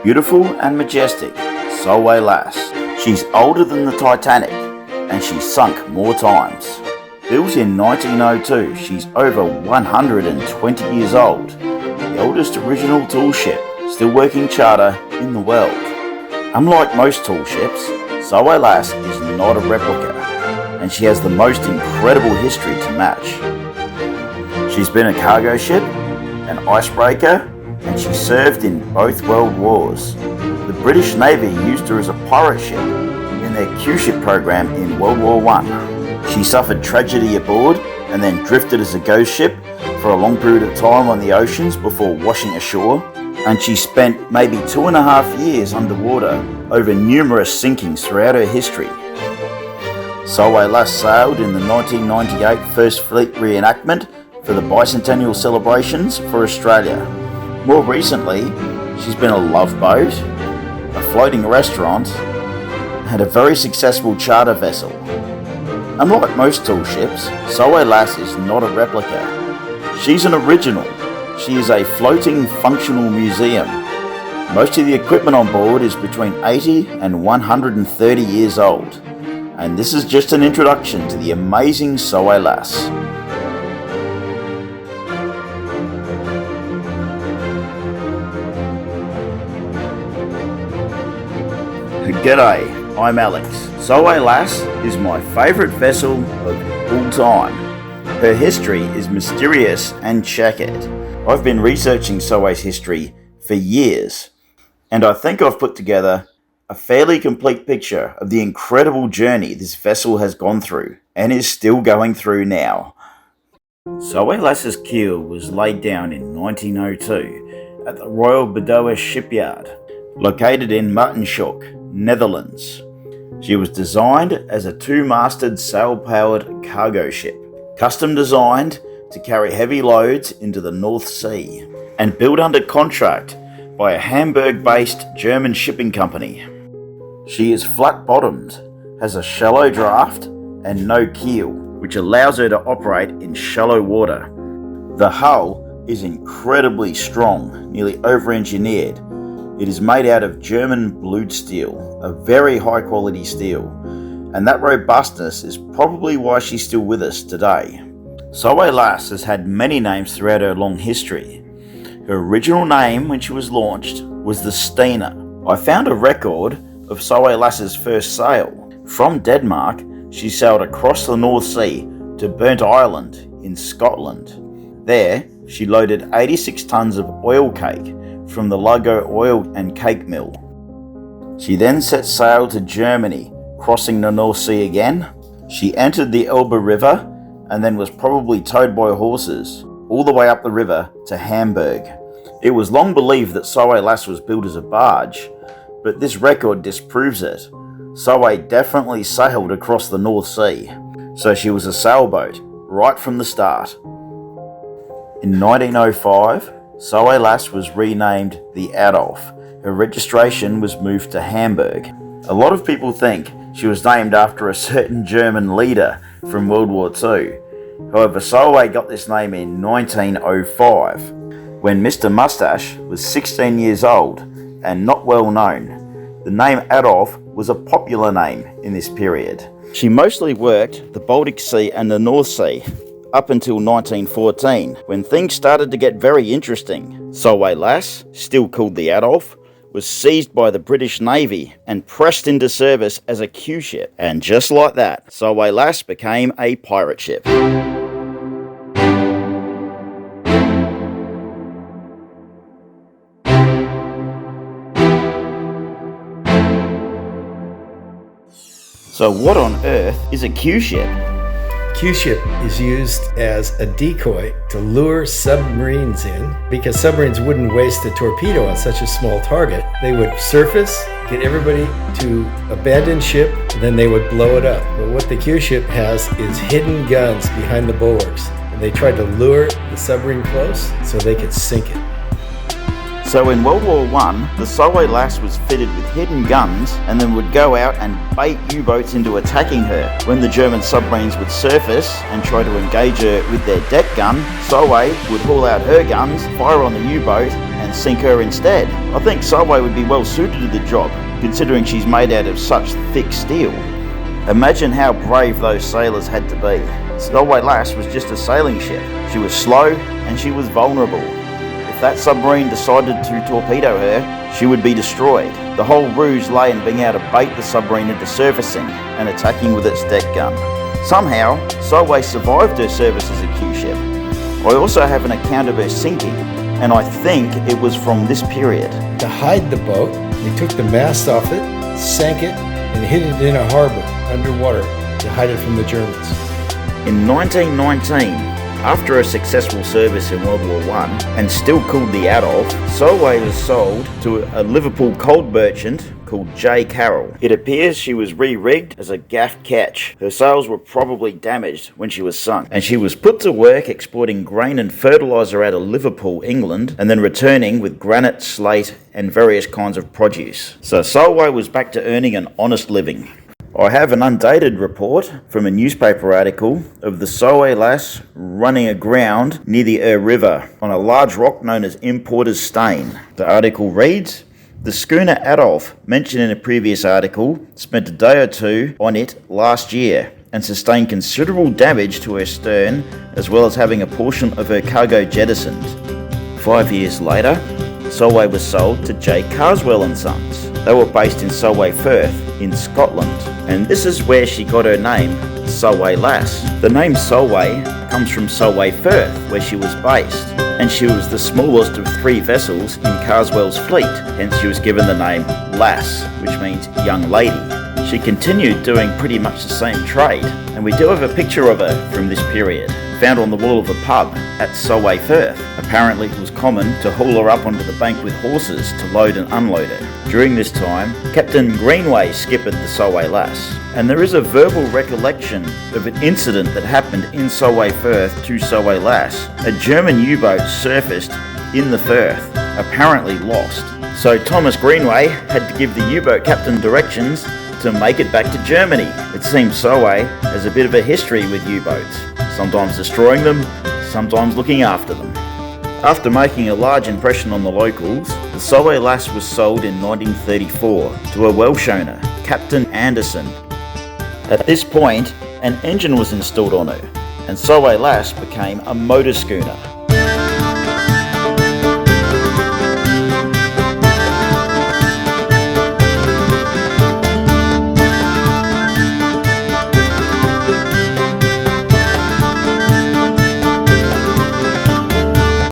Beautiful and majestic, Solway Lass. She's older than the Titanic, and she's sunk more times. Built in 1902, she's over 120 years old, the oldest original tall ship still working charter in the world. Unlike most tall ships, Solway Lass is not a replica, and she has the most incredible history to match. She's been a cargo ship, an icebreaker, and she served in both World Wars. The British Navy used her as a pirate ship in their Q-ship program in World War I. She suffered tragedy aboard and then drifted as a ghost ship for a long period of time on the oceans before washing ashore, and she spent maybe 2.5 years underwater over numerous sinkings throughout her history. Solway Lass sailed in the 1998 First Fleet reenactment for the bicentennial celebrations for Australia. More recently, she's been a love boat, a floating restaurant, and a very successful charter vessel. Unlike most tall ships, Solway Lass is not a replica. She's an original. She is a floating functional museum. Most of the equipment on board is between 80 and 130 years old. And this is just an introduction to the amazing Solway Lass. G'day, I'm Alex. Solway Lass is my favourite vessel of all time. Her history is mysterious and checkered. I've been researching Solway's history for years, and I think I've put together a fairly complete picture of the incredible journey this vessel has gone through and is still going through now. Solway Lass's keel was laid down in 1902 at the Royal Bedouin Shipyard, located in Martinshoek, Netherlands. She was designed as a two-masted sail-powered cargo ship, custom designed to carry heavy loads into the North Sea, and built under contract by a Hamburg-based German shipping company. She is flat-bottomed, has a shallow draft, and no keel, which allows her to operate in shallow water. The hull is incredibly strong, nearly over-engineered. It is made out of German blued steel, a very high quality steel, and that robustness is probably why she's still with us today. Solway Lass has had many names throughout her long history. Her original name when she was launched was the Stina. I found a record of Solway Lass's first sail. From Denmark, she sailed across the North Sea to Burnt Island in Scotland. There, she loaded 86 tonnes of oil cake from the Largo Oil and Cake Mill. She then set sail to Germany, crossing the North Sea again. She entered the Elbe River and then was probably towed by horses all the way up the river to Hamburg. It was long believed that Solway Lass was built as a barge, but this record disproves it. Solway definitely sailed across the North Sea, so she was a sailboat right from the start. In 1905, Solway Lass was renamed the Adolf. Her registration was moved to Hamburg. A lot of people think she was named after a certain German leader from World War II. However, Solway got this name in 1905, when Mr. Mustache was 16 years old and not well known. The name Adolf was a popular name in this period. She mostly worked the Baltic Sea and the North Sea, up until 1914, when things started to get very interesting. Solway Lass, still called the Adolf, was seized by the British Navy and pressed into service as a Q-ship. And just like that, Solway Lass became a pirate ship. So what on earth is a Q-ship? Q-ship is used as a decoy to lure submarines in, because submarines wouldn't waste a torpedo on such a small target. They would surface, get everybody to abandon ship, then they would blow it up. But what the Q-ship has is hidden guns behind the bulwarks, and they tried to lure the submarine close so they could sink it. So in World War I, the Solway Lass was fitted with hidden guns and then would go out and bait U-boats into attacking her. When the German submarines would surface and try to engage her with their deck gun, Solway would haul out her guns, fire on the U-boat, and and sink her instead. I think Solway would be well suited to the job, considering she's made out of such thick steel. Imagine how brave those sailors had to be. Solway Lass was just a sailing ship. She was slow and she was vulnerable. If that submarine decided to torpedo her, she would be destroyed. The whole ruse lay in being able to bait the submarine into surfacing and attacking with its deck gun. Somehow, Solway survived her service as a Q-ship. I also have an account of her sinking, and I think it was from this period. To hide the boat, they took the mast off it, sank it, and hid it in a harbor underwater to hide it from the Germans. In 1919, after a successful service in World War I, and still called the Adolf, Solway was sold to a Liverpool coal merchant called J. Carroll. It appears she was re-rigged as a Gaff Ketch. Her sails were probably damaged when she was sunk, and she was put to work exporting grain and fertiliser out of Liverpool, England, and then returning with granite, slate and various kinds of produce. So Solway was back to earning an honest living. I have an undated report from a newspaper article of the Solway Lass running aground near the River on a large rock known as Importer's Stain. The article reads, "The schooner Adolf, mentioned in a previous article, spent a day or two on it last year and sustained considerable damage to her stern as well as having a portion of her cargo jettisoned." 5 years later, Solway was sold to J. Carswell and Sons. They were based in Solway Firth in Scotland, and this is where she got her name, Solway Lass. The name Solway comes from Solway Firth, where she was based, and she was the smallest of 3 vessels in Carswell's fleet, hence she was given the name Lass, which means young lady. She continued doing pretty much the same trade, and we do have a picture of her from this period, found on the wall of a pub at Solway Firth. Apparently it was common to haul her up onto the bank with horses to load and unload her. During this time, Captain Greenway skippered the Solway Lass, and there is a verbal recollection of an incident that happened in Solway Firth to Solway Lass. A German U-boat surfaced in the Firth, apparently lost. So Thomas Greenway had to give the U-boat captain directions to make it back to Germany. It seems Solway has a bit of a history with U-boats, sometimes destroying them, sometimes looking after them. After making a large impression on the locals, the Solway Lass was sold in 1934 to a Welsh owner, Captain Anderson. At this point, an engine was installed on her, and Solway Lass became a motor schooner.